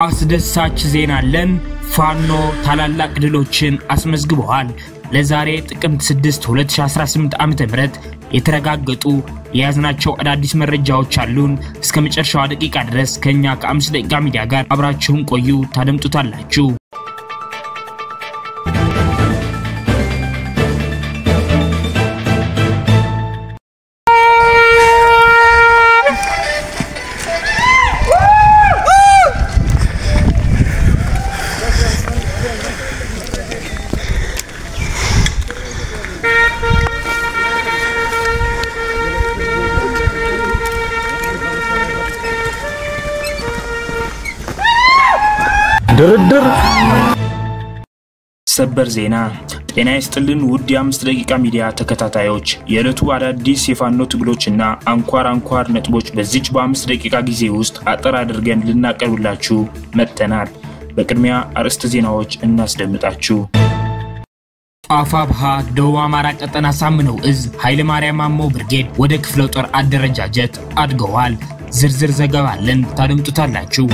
አስደሳች ዜና አለን ፋኖ ታላላቅ ድሎችን አስመዝግበዋል ለዛሬ ጥቅምት 6 2018 ዓመተ ምህረት የተረጋገጡ የያዝናቸው አዳዲስ መረጃዎች አሉን እስከ መጨረሻው ደቂቃ ድረስ ከኛ ከ5 ደቂቃ ሚዲያ ጋር አብራችሁን ቆዩ ታደምጡታላችሁ ድርድር ሰበር ዜና ጤና ይስጥልን ውድ የ5 ደቂቃ ሚዲያ ተከታታዮች የዕለቱ አዳዲስ የፋኖ ትግሎችና አንኳር ነጥቦች በዚች በ5 ደቂቃ ጊዜ ውስጥ አጠር አድርገን ልናቀርብላችሁ መጥተናል በቅድሚያ አርዕስተ ዜናዎች እናስደምጣችሁ አፋብሃ ደቡብ አማራ ቀጠና ሳምነው እዝ ኃይለ ማርያም ማሞ ብርጌድ ወደ ክፍለ ጦር አደረጃጀት አድገዋል ዝርዝር ዘገባ አለን ታደምጡታላችሁ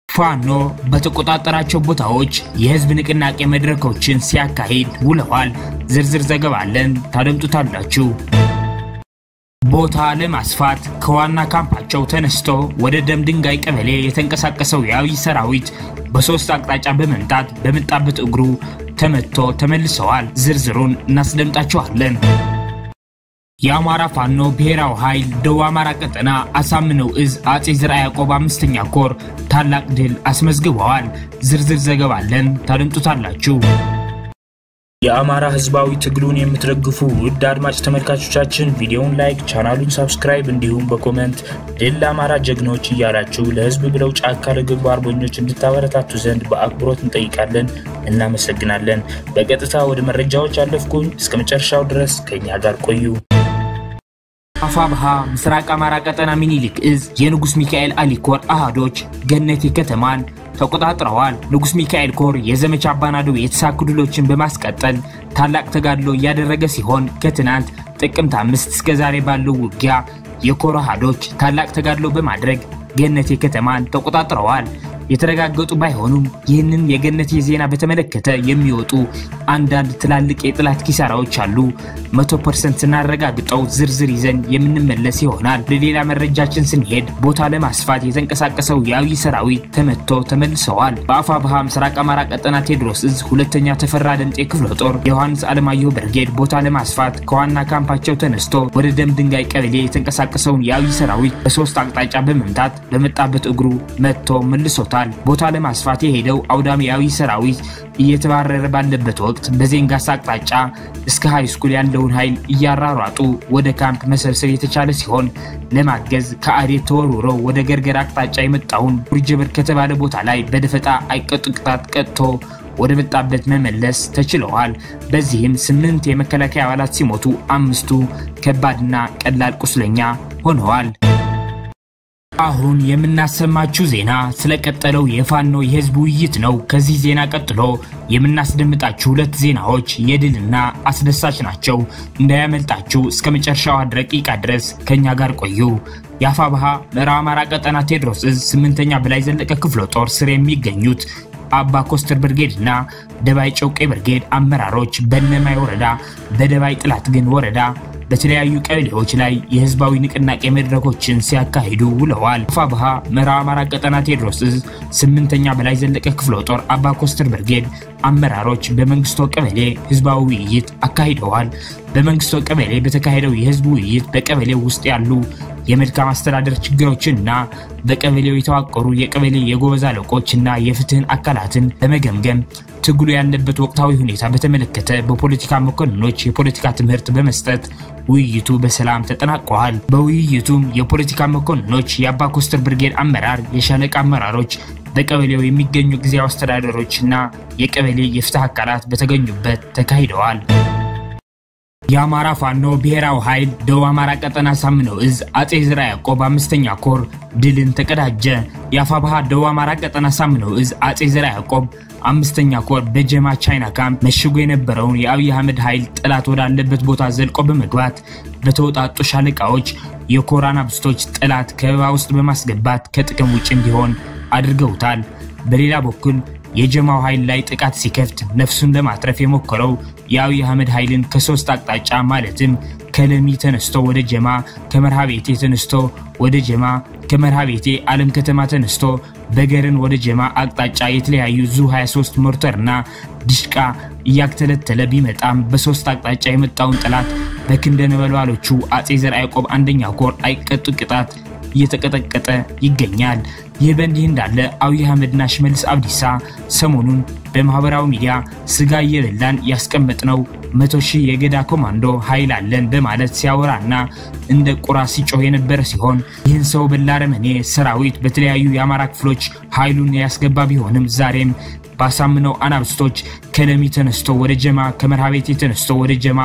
ፋኖ በተቆጣጣራቸው ቦታዎች የህዝብ ንቅናቄ መድረኮችን ሲያካሂድ ውለዋል ዝርዝር ዘገባ አለን ታደምጡታላችሁ ቦታ ለማስፋት ከዋና ካምፓቸው ተነስቶ ወደ ደም ድንጋይ ቀበሌ የተንቀሳቀሰው የአብይ ሰራዊት በሶስት አቅጣጫ በመምጣት በመጣበት እግሩ ተመቶ ተመልሰዋል ዝርዝሩን እናስደምጣችኋለን የአማራ ፋኖ ብሔራው ኃይል ደቡብ አማራ ቀጠና አሳምነው እዝ አጼ ዘርዓ ያዕቆብ 5ኛ ኮር ታላቅ ድል አስመዝግበዋል ዝርዝር ዘገባ አለን ታደምጡታላችሁ የአማራ ህዝባዊ ትግሉን የምትደግፉ ውድ አድማጭ ተመልካቾቻችን ቪዲዮውን ላይክ ቻናሉን ሰብስክራይብ እንዲሁም በኮሜንት ድል ለአማራ ጀግኖች እያላችሁ ለህዝብ ብለው ጫካ ለገቡ አርበኞች እንድታበረታቱ ዘንድ በአክብሮት እንጠይቃለን እናመሰግናለን በቀጥታ ወደ መረጃዎች አለፍኩኝ እስከ መጨረሻው ድረስ ከኛ ጋር ቆዩ አፋብሃ ምስራቅ አማራ ቀጠና ሚኒሊክ እዝ የንጉስ ሚካኤል አሊኮር አሃዶች ገነቴ ከተማን ተቆጣጥረዋል ንጉስ ሚካኤል ኮር የዘመቻ አባናዶ የተሳክዱሎችን በማስቀጠል ታላቅ ተጋድሎ ያደረገ ሲሆን ከትናንት ጥቅምት 5 እስከ ዛሬ ባለው ውጊያ የኮር አሃዶች ታላቅ ተጋድሎ በማድረግ ገነቴ ከተማን ተቆጣጥረዋል የተረጋገጡ ባይሆኑም ይህንን የገነቴ ዜና በተመለከተ የሚወጡ አንዳንድ ትላልቅ የጥላት ኪሳራዎች አሉ 100% እናረጋግጠው ዝርዝር ይዘን የምንመለስ ይሆናል ለሌላ መረጃችን ስንሄድ ቦታ ለማስፋት የተንቀሳቀሰው የአብይ ሰራዊት ተመቶ ተመልሰዋል በአፋብሃ ምስራቅ አማራ ቀጠና ቴድሮስ እዝ ሁለተኛ ተፈራ ደምጤ ክፍለ ጦር ዮሐንስ አለማየሁ ብርጌድ ቦታ ለማስፋት ከዋና ካምፓቸው ተነስቶ ወደ ደም ድንጋይ ቀበሌ የተንቀሳቀሰው የአብይ ሰራዊት በሶስት አቅጣጫ በመምጣት በመጣበት እግሩ መጥቶ መልሶታል ቦታ ለማስፋት የሄደው አውዳሚያዊ ሰራዊት እየተባረረ ባለበት ወቅት በዜንጋሳ አቅጣጫ እስከ ሃይ ስኩል ያለውን ኃይል እያራራጡ ወደ ካምፕ መሰብሰብ የተቻለ ሲሆን ለማገዝ ከአዴት ተወርውሮ ወደ ገርገር አቅጣጫ የመጣውን ቡርጀበር ከተባለ ቦታ ላይ በደፈጣ አይቀጡ ቅጣት ቀጥቶ ወደ መጣበት መመለስ ተችሏል በዚህም 8 የመከላከያ አባላት ሲሞቱ 5ቱ ከባድና ቀላል ቁስለኛ ሆነዋል አሁን የምናሰማችሁ ዜና ስለቀጠለው የፋኖ የህዝብ ውይይት ነው ከዚህ ዜና ቀጥሎ የምናስደምጣችሁ ሁለት ዜናዎች የድልና አስደሳች ናቸው እንዳያመልጣችሁ እስከ መጨረሻው ደቂቃ ድረስ ከኛ ጋር ቆዩ የአፋብሃ ምዕራብ አማራ ቀጠና ቴድሮስ እዝ 8ኛ በላይ ዘለቀ ክፍለ ጦር ስር የሚገኙት አባ ኮስተር ብርጌድና ደባይ ጨውቄ ብርጌድ አመራሮች በነማይ ወረዳ በደባይ ጥላት ግን ወረዳ በተለያዩ ቀበሌዎች ላይ የህዝባዊ ንቅናቄ መድረኮችን ሲያካሂዱ ውለዋል አፋብሃ ምዕራብ አማራ ቀጠና ቴድሮስ እዝ 8ኛ በላይ ዘለቀ ክፍለ ጦር አባ ኮስተር ብርጌድ አመራሮች በመንግስቱ ቀበሌ ህዝባዊ ውይይት አካሂደዋል በመንግስቱ ቀበሌ በተካሄደው የህዝብ ውይይት በቀበሌው ውስጥ ያሉ የመልካም አስተዳደር ችግሮችንና በቀበሌው የተዋቀሩ የቀበሌ የጎበዝ አለቆችና የፍትህን አካላትን በመገምገም ትግሉ ያለበት ወቅታዊ ሁኔታ በተመለከተ በፖለቲካ መኮንኖች የፖለቲካ ትምህርት በመስጠት ውይይቱ በሰላም ተጠናቋል በውይይቱም የፖለቲካ መኮንኖች የአባ ኮስተር ብርጌድ አመራር የሻለቃ አመራሮች በቀበሌው የሚገኙ ጊዜያዊ አስተዳደሮችና የቀበሌ የፍትህ አካላት በተገኙበት ተካሂደዋል የአማራ ፋኖ ብሔራው ኃይል ደቡብ አማራ ቀጠና ሳምነው እዝ አጼ ዘርዓ ያዕቆብ 5ኛ ኮር ድልን ተቀዳጀ የአፋብሃ ደቡብ አማራ ቀጠና ሳምነው እዝ አጼ ዘርዓ ያዕቆብ 5ኛ ኮር በጀማ ቻይና ካምፕ መሽጎ የነበረውን የአብይ አህመድ ኃይል ጥላት ወዳለበት ቦታ ዘልቆ በመግባት በተወጣጡ ሻለቃዎች የኮራና ብስቶች ጥላት ከበባ ውስጥ በማስገባት ከጥቅም ውጭ እንዲሆን አድርገውታል። በሌላ በኩል የጀማው ኃይል ላይ ጥቃት ሲከፍት ነፍሱን ለማትረፍ የሞከረው የአብይ አህመድ ኃይልን ከሶስት አቅጣጫ ማለትም ከለሚ ተነስቶ ወደ ጀማ፣ ከመርሃቤቴ ተነስቶ ወደ ጀማ፣ ከመርሃቤቴ ዓለም ከተማ ተነስቶ በገርን ወደ ጀማ አቅጣጫ የተለያዩ ዙ 23 ሞርተርና ድሽቃ እያክተለተለ ቢመጣም በሶስት አቅጣጫ የመጣውን ጠላት በክንደ ነበልባሎቹ አጼ ዘርዓ ያዕቆብ አንደኛ ኮር አይቀጡ ቅጣት እየተቀጠቀጠ ይገኛል። ይህ በእንዲህ እንዳለ አብይ አህመድና ሽመልስ አብዲሳ ሰሞኑን በማህበራዊ ሚዲያ ስጋ እየበላን ያስቀመጥነው 100,000 የገዳ ኮማንዶ ኃይል አለን በማለት ሲያወራና እንደ ቁራ ሲጮህ የነበረ ሲሆን ይህን ሰው በላረመኔ ሰራዊት በተለያዩ የአማራ ክፍሎች ኃይሉን ያስገባ ቢሆንም ዛሬም ባሳምነው አናብስቶች ከለሚ ተነስቶ ወደ ጀማ፣ ከመርሃቤቴ ተነስቶ ወደ ጀማ፣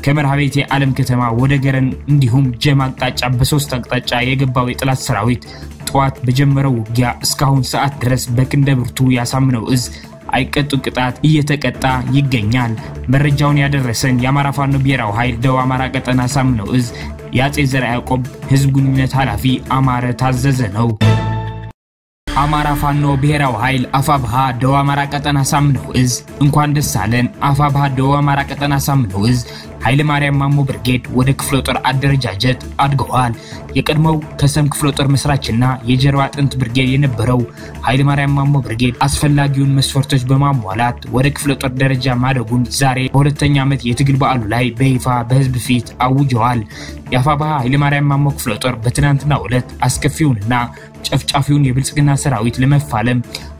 ከመርሃቤቴ ዓለም ከተማ ወደ ገረን እንዲሁም ጀማ አቅጣጫ በሶስት አቅጣጫ የገባው የጥላት ሰራዊት ጧት በጀመረው ውጊያ እስካሁን ሰዓት ድረስ በክንደ ብርቱ ያሳምነው እዝ አይቀጡ ቅጣት እየተቀጣ ይገኛል። መረጃውን ያደረሰን የአማራ ፋኖ ብሔራዊ ኃይል ደቡብ አማራ ቀጠና ሳምነው እዝ የአጼ ዘርዓ ያዕቆብ ህዝብ ግንኙነት ኃላፊ አማረ ታዘዘ ነው። አማራ ፋኖ ብሔራዊ ኃይል አፋብሃ ደቡብ አማራ ቀጠና ሳምነው እዝ እንኳን ደስ አለን። አፋብሃ ደቡብ አማራ ቀጠና ሳምነው እዝ ኃይለ ማርያም ማሞ ብርጌድ ወደ ክፍለ ጦር አደረጃጀት አድገዋል። የቀድሞው ከሰም ክፍለ ጦር መስራችና የጀርባ አጥንት ብርጌድ የነበረው ኃይለ ማርያም ማሞ ብርጌድ አስፈላጊውን መስፈርቶች በማሟላት ወደ ክፍለ ጦር ደረጃ ማደጉን ዛሬ በሁለተኛ ዓመት የትግል በዓሉ ላይ በይፋ በህዝብ ፊት አውጀዋል። የአፋብሃ ኃይለ ማርያም ማሞ ክፍለ ጦር በትናንትናው ዕለት አስከፊውንና ጨፍጫፊውን የብልጽግና ሰራዊት ለመፋለም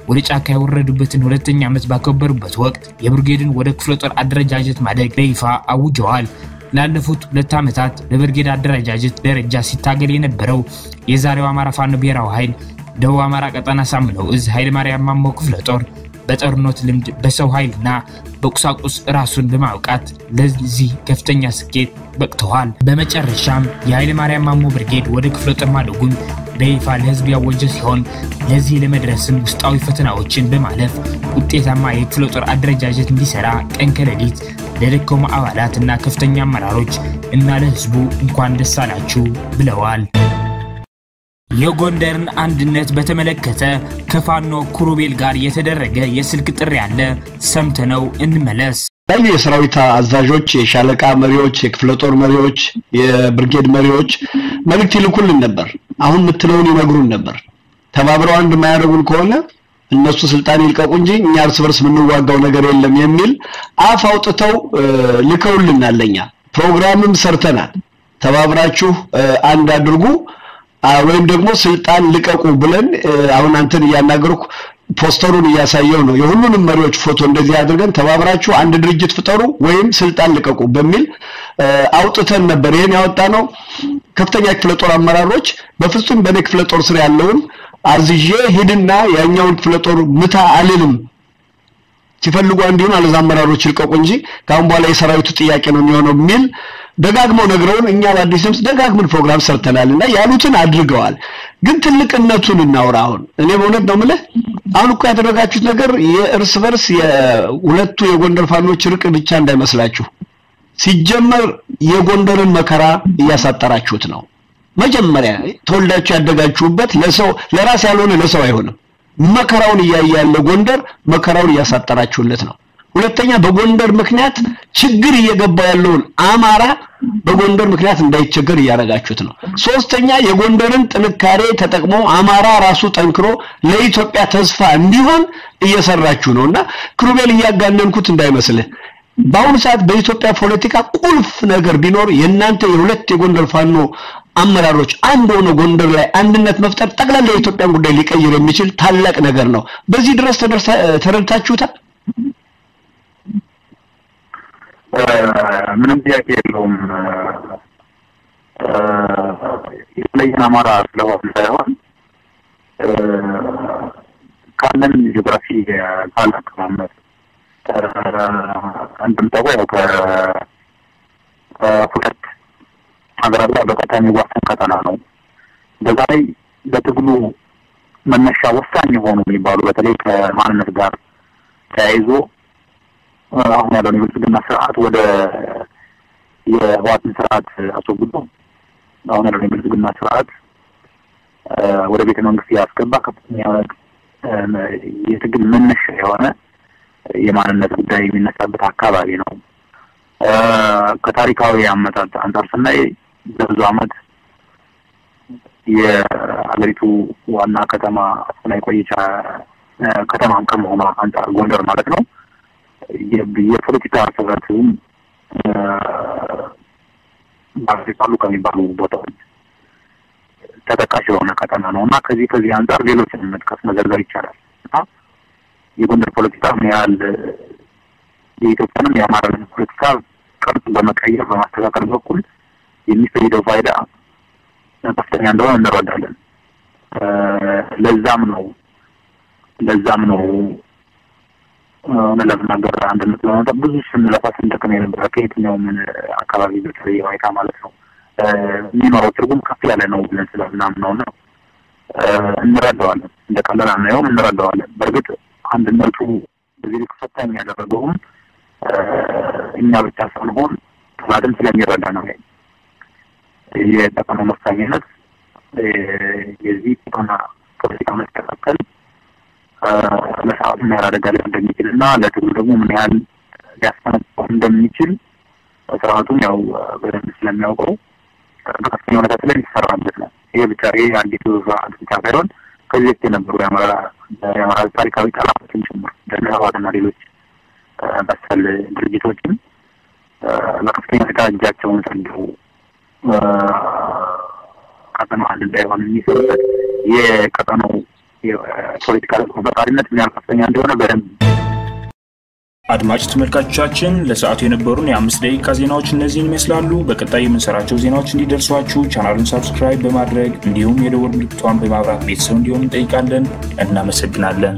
ወደ ጫካ ያወረዱበትን ሁለተኛ ዓመት ባከበሩበት ወቅት የብርጌድን ወደ ክፍለ ጦር አደረጃጀት ማደግ በይፋ አውጀዋል። ላለፉት 2 ዓመታት በብርጌድ አደረጃጀት ደረጃ ሲታገል የነበረው የዛሬው አማራ ፋኖ ብሔራዊ ኃይል ደቡብ አማራ ቀጠና ሳምነው እዝ ኃይለ ማርያም ማሞ ክፍለ ጦር በጦርነት ልምድ በሰው ኃይልና በቁሳቁስ ራሱን በማውቃት ለዚህ ከፍተኛ ስኬት በቅተዋል። በመጨረሻም የኃይለ ማርያም ማሞ ብርጌድ ወደ ክፍለ ጦር ማደጉን በይፋ ለህዝብ ያወጀ ሲሆን ለዚህ ለመድረስም ውስጣዊ ፈተናዎችን በማለፍ ውጤታማ የክፍለ ጦር አደረጃጀት እንዲሰራ ቀን ከሌሊት ለደከሙ አባላትና ከፍተኛ አመራሮች እና ለህዝቡ እንኳን ደስ አላችሁ ብለዋል። የጎንደርን አንድነት በተመለከተ ከፋኖ ኩሩቤል ጋር የተደረገ የስልክ ጥሪ ያለ ሰምተነው እንመለስ። የሰራዊት አዛዦች፣ የሻለቃ መሪዎች፣ የክፍለ ጦር መሪዎች፣ የብርጌድ መሪዎች መልእክት ይልኩልን ነበር። አሁን ምትለውን ይነግሩን ነበር። ተባብረው አንድ ማያደርጉን ከሆነ እነሱ ስልጣን ይልቀቁ እንጂ እኛ እርስ በርስ ምንዋጋው ነገር የለም የሚል አፍ አውጥተው ልከውልናል። ለኛ ፕሮግራምም ሰርተናል። ተባብራችሁ አንድ አድርጉ ወይም ደግሞ ስልጣን ልቀቁ ብለን አሁን አንተን ያናገርኩ ፖስተሩን ያሳየው ነው። የሁሉንም መሪዎች ፎቶ እንደዚህ አድርገን ተባብራችሁ አንድ ድርጅት ፍጠሩ ወይም ስልጣን ልቀቁ በሚል አውጥተን ነበር። ይሄን ያወጣነው ከፍተኛ ክፍለ ጦር አመራሮች በፍጹም በኔ ክፍለ ጦር ስር ያለውን አዝዤ ሄድና ያኛውን ክፍለ ጦር ምታ አልልም ሲፈልጉ አንዲውን አለዛመራሮች ልቀቁ እንጂ ካሁን በኋላ የሰራዊቱ ጥያቄ ነው የሚሆነው ሚል ደጋግመው ነግረውን እኛ በአዲስምስ ደጋግመን ፕሮግራም ሰርተናልና ያሉትን አድርገዋል። ግን ትልቅነቱን እናውራውን እኔ በእውነት ነው ማለት አሁን እኮ ያደረጋችሁት ነገር የእርስ በርስ የሁለቱ የጎንደር ፋኖች ርቅ ብቻ እንዳይመስላችሁ ሲጀመር የጎንደርን መከራ ያሳጠራችሁት ነው። መጀመሪያ ተወልዳችሁ ያደጋችሁበት ለሰው ለራስ ያልሆነ ለሰው አይሆንም። መከራውን ያያያለ ጎንደር መከራውን ያሳጠራችሁለት ነው። ሁለተኛ በጎንደር ምክንያት ችግር እየገባ ያለውን አማራ በጎንደር ምክንያት እንዳይቸገር ያረጋችሁት ነው። ሶስተኛ የጎንደርን ጥንካሬ ተጠቅሞ አማራ ራሱ ጠንክሮ ለኢትዮጵያ ተስፋ እንዲሆን እየሰራችሁ ነውና ክሩቤል ያጋነንኩት እንዳይመስልህ። በአሁኑ ሰዓት በኢትዮጵያ ፖለቲካ ቁልፍ ነገር ቢኖር የናንተ የሁለት የጎንደር ፋኖ አመራሮች አንድ ሆኖ ጎንደር ላይ አንድነት መፍጠር ጠቅላላ የኢትዮጵያን ጉዳይ ሊቀይር የሚችል ታላቅ ነገር ነው። በዚህ ድረስ ተረድታችሁታል? ምንም ጥያቄ የለውም። የለየን አማራ ስለሆነ ሳይሆን ካለን ጂኦግራፊ ታላቅ ማለት እንደምታውቀው ያው ከሁለት ሀገራት ጋር በቀጥታ የሚዋሰን ቀጠና ነው። በዛ ላይ በትግሉ መነሻ ወሳኝ የሆኑ የሚባሉ በተለይ ከማንነት ጋር ተያይዞ አሁን ያለው የብልጽግና ስርዓት ወደ የህወሓትን ስርዓት አስወግዶ አሁን ያለው የብልጽግና ስርዓት ወደ ቤተ መንግስት ያስገባ ከፍተኛ የትግል መነሻ የሆነ የማንነት ጉዳይ የሚነሳበት አካባቢ ነው። ከታሪካዊ አመጣጥ አንፃር ስናይ በብዙ ዓመት የአገሪቱ ዋና ከተማ ላይ ቆይቻ ከተማም ከመሆኗ አንፃር ጎንደር ማለት ነው የፖለቲካ አስተሳሰብም ባሪካሉ ከሚባሉ ቦታዎች ተጠቃሽ የሆነ ከተማ ነውና ከዚህ አንፃር ሌሎችን መጥቀስ መዘርዘር ይቻላል። የጎንደር ፖለቲካ ምን ያህል የኢትዮጵያንም የአማራን ፖለቲካ ቅርጽ በመቀየር በማስተካከል በኩል የሚፈይደው ፋይዳ ከፍተኛ እንደሆነ እንረዳለን። ለዛም ነው ለምናገር አንድነት ለማምጣት ብዙ ስንለፋ ስንደክም የነበረ ከየትኛውም አካባቢ በተለይ ዋይታ ማለት ነው የሚኖረው ትርጉም ከፍ ያለ ነው ብለን ስለምናምን ነውና እንረዳዋለን። እንደቀላል አናየውም፣ እንረዳዋለን። በእርግጥ አንድነቱ በዚህ ልክ ፈታኝ ያደረገውም እኛ ብቻ ሳንሆን ተባድም ስለሚረዳ ነው። የጠቀመው መሳኝነት የዚህ ፖለቲካ መስተካከል ለሰዓት ምን ያህል አደጋ ሊሆን እንደሚችልና ለትግሉ ደግሞ ምን ያህል ሊያስፈነጥቅ እንደሚችል ስርዓቱም ያው በደንብ ስለሚያውቀው በከፍተኛ ሁኔታ ስለሚሰራበት ነው። ይሄ ብቻ አዲሱ ስርዓት ብቻ ሳይሆን ከዚህ በፊት የነበሩ የአማራ ታሪካዊ ጠላቶችን ጭምር እንደ ህወሓትና ሌሎች መሰል ድርጅቶችም በከፍተኛ ሁኔታ እጃቸውን ሰንደው ቀጠናው አንድ እንዳይሆን የሚሰሩበት የቀጠናው የፖለቲካ ተቆጣጣሪነት ምን ያህል ከፍተኛ እንደሆነ በደንብ አድማጭ ተመልካቾቻችን ለሰዓቱ የነበሩን የ5 ደቂቃ ዜናዎች እነዚህን ይመስላሉ። በቀጣይ የምንሰራቸው ዜናዎች እንዲደርሷችሁ ቻናሉን ሰብስክራይብ በማድረግ እንዲሁም የደወል ምልክቷን በማብራት ቤተሰብ እንዲሆኑ እንጠይቃለን። እናመሰግናለን።